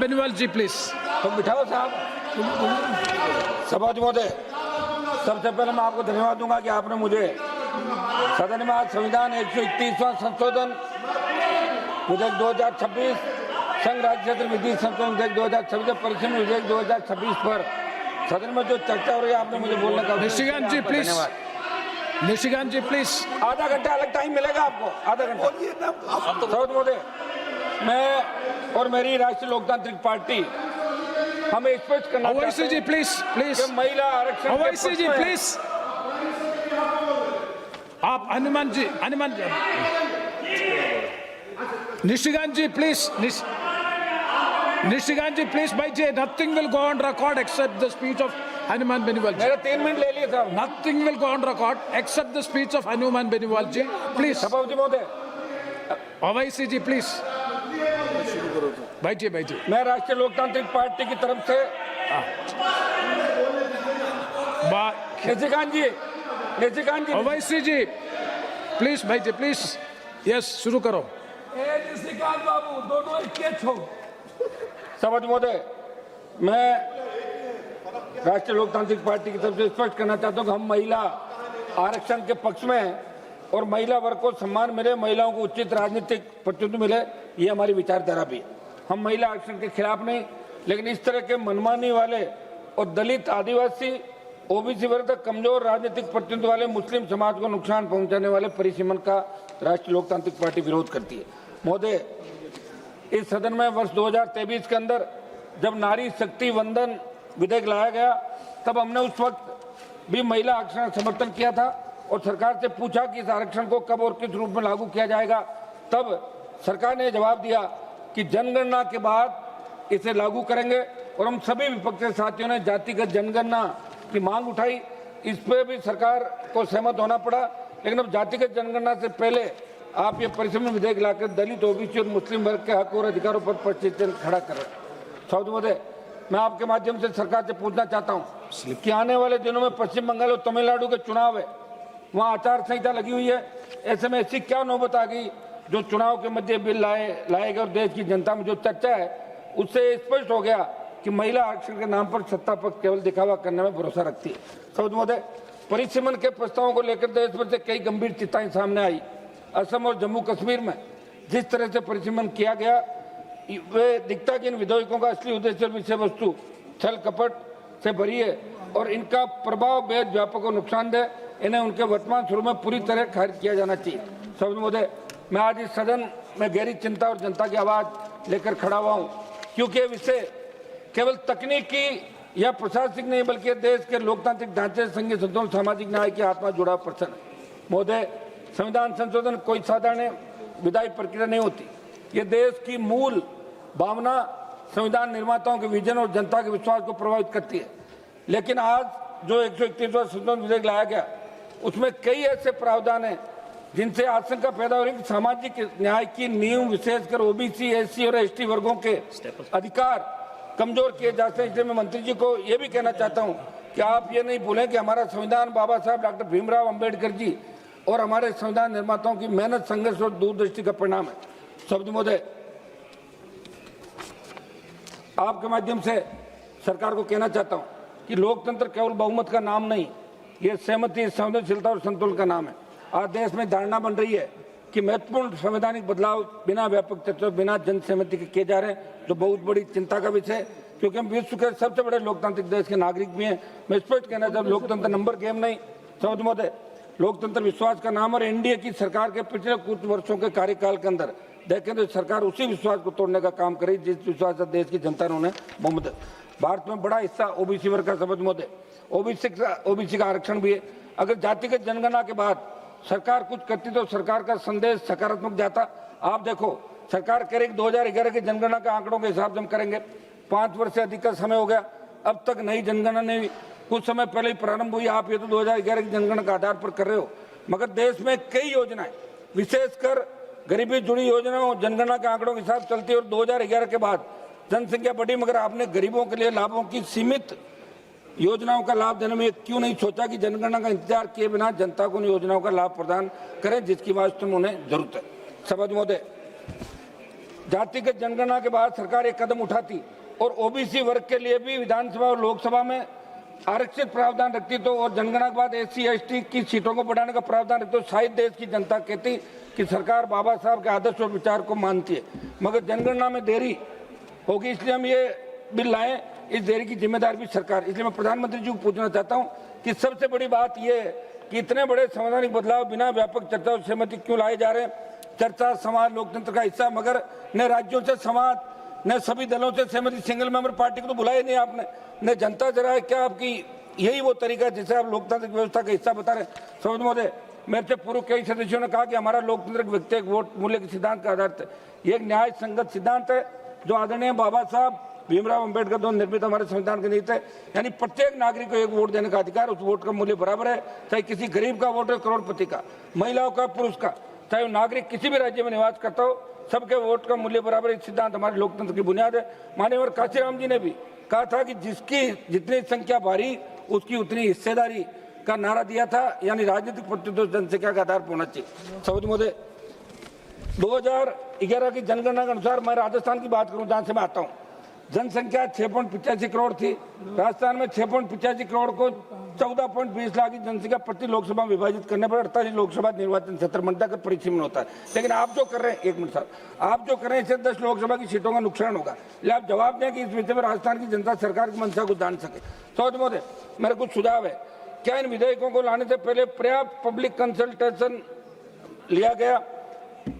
Beniwal ji please. तो बिठाओ साहब। सभापति महोदय, सबसे पहले मैं आपको धन्यवाद दूंगा कि आपने मुझे सदन में आज संविधान 131वां संशोधन विधेयक 2026, संघ राज्य क्षेत्र विधि संशोधन विधेयक 2026, परिसीमन विधेयक 2026 पर सदन में जो चर्चा हो रही है आपने मुझे बोलने का निशिकांत जी प्लीज। निशिकांत जी प्लीज। आधा घंटा अलग टाइम मिलेगा आपको, आधा घंटा। सभापति महोदय, मैं और मेरी राष्ट्रीय लोकतांत्रिक पार्टी हम स्पष्ट करना ओवैसी जी प्लीज प्लीज। महिला आरक्षण ओवैसी जी प्लीज। आप हनुमान जी निशिकांत जी प्लीज। निशिकांत जी प्लीज बैठिए। Nothing will go on record except the speech of Hanuman Beniwal ji. मेरे 3 मिनट ले लिए साहब। Nothing will go on record except the speech of Hanuman Beniwal ji please. सभापति महोदय, ओवैसी जी प्लीज बैठिए बैठिए। मैं राष्ट्रीय लोकतांत्रिक पार्टी की तरफ से निशिकांत जी ओवैसी जी प्लीज बैठिए प्लीज। यस शुरू करो। निशिकांत बाबू दोनों एक हो। सभापति महोदय, मैं राष्ट्रीय लोकतांत्रिक पार्टी की तरफ से स्पष्ट करना चाहता हूं कि हम महिला आरक्षण के पक्ष में हैं और महिला वर्ग को सम्मान मिले, महिलाओं को उचित राजनीतिक प्रतिनिधित्व मिले, ये हमारी विचारधारा भी है। हम महिला आरक्षण के खिलाफ नहीं, लेकिन इस तरह के मनमानी वाले और दलित, आदिवासी, ओबीसी वर्ग तक कमजोर राजनीतिक प्रतिनिधित्व वाले मुस्लिम समाज को नुकसान पहुंचाने वाले परिसीमन का राष्ट्रीय लोकतांत्रिक पार्टी विरोध करती है। महोदय, इस सदन में वर्ष 2023 के अंदर जब नारी शक्ति वंदन विधेयक लाया गया, तब हमने उस वक्त भी महिला आरक्षण समर्थन किया था और सरकार से पूछा कि इस आरक्षण को कब और किस रूप में लागू किया जाएगा। तब सरकार ने जवाब दिया कि जनगणना के बाद इसे लागू करेंगे और हम सभी विपक्षी साथियों ने जातिगत जनगणना की मांग उठाई। इस पर भी सरकार को सहमत होना पड़ा, लेकिन अब जातिगत जनगणना से पहले आप ये परिसीमन विधेयक लाकर दलित, ओबीसी और मुस्लिम वर्ग के हक और अधिकारों पर प्रश्न खड़ा कर रहे हैं। सभापति महोदय, मैं आपके माध्यम से सरकार से पूछना चाहता हूँ कि आने वाले दिनों में पश्चिम बंगाल और तमिलनाडु के चुनाव है, वहाँ आचार संहिता लगी हुई है। ऐसे में ऐसी क्या नौबत आ गई जो चुनाव के मध्य बिल लाएगा और देश की जनता में जो चर्चा है उससे स्पष्ट हो गया कि महिला आरक्षण के नाम पर सत्ता पक्ष केवल दिखावा करने में भरोसा रखती है। सभापति महोदय, परिसीमन के प्रस्तावों को लेकर देश भर से कई गंभीर चिंताएं सामने आई। असम और जम्मू कश्मीर में जिस तरह से परिसीमन किया गया, वे दिखता कि इन विधेयकों का असली उद्देश्य विषय वस्तु छल कपट से भरी है और इनका प्रभाव बेहद व्यापक और नुकसानदेह। इन्हें उनके वर्तमान स्वरूप में पूरी तरह खारिज किया जाना चाहिए। सभापति महोदय, मैं आज इस सदन में गहरी चिंता और जनता की आवाज लेकर खड़ा हुआ हूँ, क्योंकि ये विषय केवल तकनीकी या प्रशासनिक नहीं बल्कि देश के लोकतांत्रिक ढांचे, संघीय संतुलन, सामाजिक न्याय की आत्मा जुड़ा प्रश्न है। महोदय, संविधान संशोधन कोई साधारण विधायी प्रक्रिया नहीं होती। ये देश की मूल भावना, संविधान निर्माताओं के विजन और जनता के विश्वास को प्रभावित करती है। लेकिन आज जो 131वां संशोधन विधेयक लाया गया, उसमें कई ऐसे प्रावधान हैं जिनसे आशंका पैदा हो रही है कि सामाजिक न्याय की नींव, विशेषकर ओबीसी, एससी और एसटी वर्गों के अधिकार कमजोर किए जा सकते हैं। इसलिए मैं मंत्री जी को ये भी कहना चाहता हूँ कि आप ये नहीं भूलें कि हमारा संविधान बाबा साहब डॉक्टर भीमराव अंबेडकर जी और हमारे संविधान निर्माताओं की मेहनत, संघर्ष और दूरदृष्टि का परिणाम है। सभापति महोदय, आपके माध्यम से सरकार को कहना चाहता हूं कि लोकतंत्र केवल बहुमत का नाम नहीं, ये सहमति, संवेदनशीलता और संतुलन का नाम है। आज देश में धारणा बन रही है कि महत्वपूर्ण संवैधानिक बदलाव बिना व्यापक चर्चा, बिना जन सहमति के किए जा रहे हैं, जो बहुत बड़ी चिंता का विषय है, क्योंकि हम विश्व के सबसे बड़े लोकतांत्रिक देश के नागरिक भी हैं। मैं स्पष्ट कहना चाहता हूं, लोकतंत्र नंबर गेम नहीं। सभापति महोदय, लोकतंत्र विश्वास का नाम और एनडीए की सरकार के पिछले कुछ वर्षों के कार्यकाल के अंदर देखें तो सरकार उसी विश्वास को तोड़ने का काम करी जिस विश्वास से देश की जनता ने उन्हें बहुमत। भारत में बड़ा हिस्सा ओबीसी वर्ग का। सभापति महोदय, ओबीसी का आरक्षण भी है। अगर जातिगत जनगणना के बाद सरकार कुछ करती तो सरकार का संदेश सकारात्मक जाता। आप देखो, सरकार कह रही 2011 की जनगणना के आंकड़ों के हिसाब से हम करेंगे। 5 वर्ष से अधिक का समय हो गया, अब तक नई जनगणना नहीं हुई। कुछ समय पहले ही प्रारंभ हुई। आप ये तो 2011 की जनगणना के आधार पर कर रहे हो, मगर देश में कई योजनाएं, विशेषकर गरीबी जुड़ी योजनाओं, जनगणना के आंकड़ों के साथ चलती है और 2011 के बाद जनसंख्या बढ़ी, मगर आपने गरीबों के लिए लाभों की सीमित योजनाओं का लाभ देने में क्यों नहीं सोचा कि जनगणना का इंतजार किए बिना जनता को उन योजनाओं का लाभ प्रदान करें जिसकी वास्तव में उन्हें जरूरत है। सभापति महोदय, जातिगत जनगणना के बाद सरकार एक कदम उठाती और ओबीसी वर्ग के लिए भी विधानसभा और लोकसभा में आरक्षित प्रावधान रखती तो, और जनगणना के बाद एससी एसटी की सीटों को बढ़ाने का प्रावधान रखती तो शायद देश की जनता कहती कि सरकार बाबा साहब के आदर्श और विचार को मानती है। मगर जनगणना में देरी होगी, इसलिए हम ये बिल लाए। इस देरी की जिम्मेदार भी सरकार। इसलिए मैं प्रधानमंत्री जी को पूछना चाहता हूँ कि सबसे बड़ी बात यह है कि इतने बड़े संवैधानिक बदलाव बिना व्यापक चर्चा और सहमति क्यों लाए जा रहे हैं। चर्चा समाज लोकतंत्र का हिस्सा, मगर न राज्यों से समाज न सभी दलों से सहमति। सिंगल मेंबर पार्टी को तो बुलाया नहीं आपने, न जनता जरा है। क्या आपकी यही वो तरीका है जिसे आप लोकतांत्रिक व्यवस्था का हिस्सा बता रहे हैं? सौद महोदय, मेरे से पूर्व कई सदस्यों ने कहा कि हमारा लोकतंत्र व्यक्तिगत वोट मूल्य के सिद्धांत का आधार है। ये एक न्याय संगत सिद्धांत है जो आदरणीय बाबा साहब भीमराव अंबेडकर द्वारा निर्मित हमारे संविधान के नीति है। यानी प्रत्येक नागरिक को एक वोट देने का अधिकार, उस वोट का मूल्य बराबर है, चाहे किसी गरीब का वोट है, करोड़पति का, महिलाओं का, पुरुष का, चाहे वो नागरिक किसी भी राज्य में निवास करता हो, सबके वोट का मूल्य बराबर। इस सिद्धांत हमारे लोकतंत्र की बुनियाद है। माननीय काशीराम जी ने भी कहा था कि जिसकी जितनी संख्या भारी उसकी उतनी हिस्सेदारी का नारा दिया था, यानी राजनीतिक प्रतिनिधित्व जनसंख्या के आधार पर होना चाहिए। सौद महोदय, 2011 की जनगणना के अनुसार मैं राजस्थान की बात करूं जहां से मैं आता हूं, जनसंख्या 6.85 करोड़ थी। राजस्थान में 6.85 करोड़ को 14.20 लाख की जनसंख्या प्रति लोकसभा विभाजित करने पर 48 लोकसभा निर्वाचन क्षेत्र बनता का परिसीमन होता है। लेकिन आप जो कर रहे हैं, एक मिनट साहब, आप जो कर रहे हैं इससे 10 लोकसभा की सीटों का नुकसान होगा। इसलिए आप जवाब दें कि इस विषय में राजस्थान की जनता सरकार की मंशा को जान सके। सौद महोदय, मेरा कुछ सुझाव है। क्या इन विधेयकों को लाने से पहले पर्याप्त पब्लिक कंसल्टेशन लिया गया?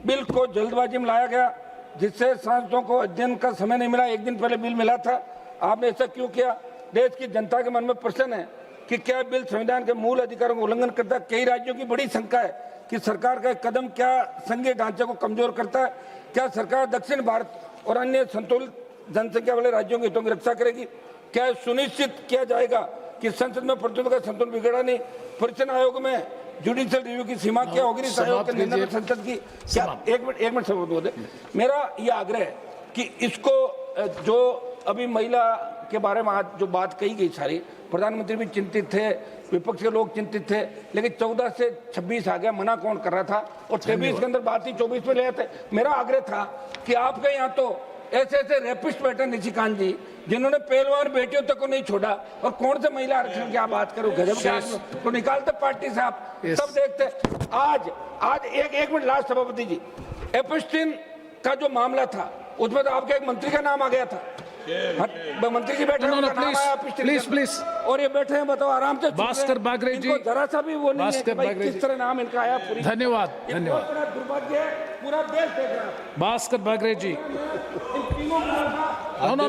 बिल को जल्दबाजी में लाया गया जिससे सांसदों को अध्ययन का समय नहीं मिला। एक दिन पहले बिल मिला था, आपने ऐसा क्यों किया? देश की जनता के मन में प्रश्न है कि क्या बिल संविधान के मूल अधिकारों का उल्लंघन करता है? कई राज्यों की बड़ी शंका है कि सरकार का कदम क्या संघीय ढांचे को कमजोर करता है। क्या सरकार दक्षिण भारत और अन्य संतुलित जनसंख्या वाले राज्यों के हितों की रक्षा करेगी? क्या सुनिश्चित किया जाएगा कि संसद में प्रतिनिधित्व का संतुलन बिगड़ा नहीं? परिचय आयोग में जुडिशियल रिव्यू की सीमा क्या होगी? आयोग के निर्णय में संसद की क्या? एक मिनट समझ दो। मेरा ये आग्रह है कि इसको जो अभी महिला के बारे में आज जो बात कही गई सारी, प्रधानमंत्री भी चिंतित थे, विपक्ष के लोग चिंतित थे, लेकिन 14 से 26 आ गया, मना कौन कर रहा था? और 23 के अंदर बात ही 24 में ले आते। मेरा आग्रह था कि आपके यहाँ तो ऐसे ऐसे रेपिस्ट बैठे निशिकांत जी जिन्होंने पहलवान बेटियों तक को नहीं छोड़ा, और कौन से महिला आरक्षण की आप बात करो? गजब के आदमी को निकालते पार्टी से आप सब देखते। आज एक मिनट लास्ट सभापति जी, एपस्टीन का जो मामला था उसमें तो आपके एक मंत्री का नाम आ गया था। मंत्री जी बैठे प्लीज और ये बैठे हैं, बताओ आराम से। भास्कर बागरे जी, जरा सा भी वो नहीं है कि भाई किस तरह नाम इनका आया। धन्यवाद। दुर्भाग्य है, पूरा देश देख रहा है। भास्कर बागरे जी, नो